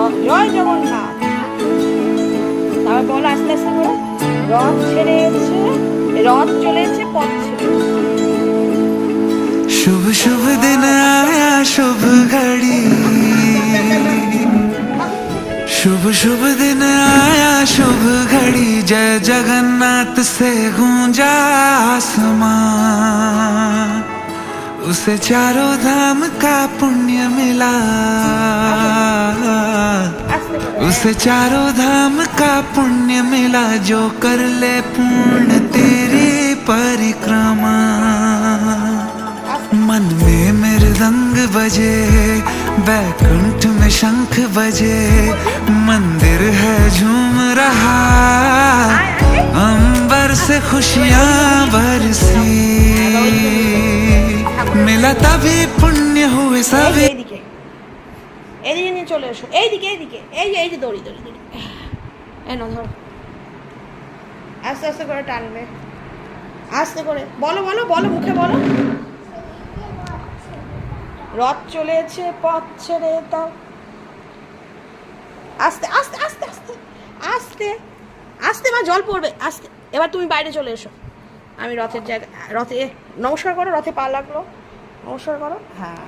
রথ, জয় জগন্নাথ। তারপর বলো আস্তে আস্তে করে, রথ ছেড়েছে, রথ চলেছে পথ ছেড়ে। शुभ शुभ दिन आया शुभ घड़ी, शुभ शुभ दिन आया शुभ घड़ी, जय जगन्नाथ से गूंजा आसमां, उसे चारों धाम का पुण्य मिला, उसे चारों धाम का पुण्य मिला, जो कर ले पूर्ण तेरी परिक्रमा। मन में मृदंग बजे, बैकुंठ में शंख बजे, मंदिर है झूम रहा, अंबर से खुशियां बरसी, मिला तभी पुण्य हुए सभी। এইদিকে এদিকে নিয়ে চলে এসো, এইদিকে এইদিকে, এই এই যে দড়ি দড়ি দড়ি, এই না ধরো, আস্তে আস্তে করে টানবে, আস্তে করে বলো বলো বলো, মুখে বলো। রথ চলেছে পথ ছেড়ে দাও, আস্তে আস্তে আস্তে আস্তে আস্তে আস্তে, মা জল পড়বে, আস্তে। এবার তুমি বাইরে চলে এসো, আমি রথের জায়গা, রথে নমস্কার করো, রথে পা লাগলো, নমস্কার করো, হ্যাঁ।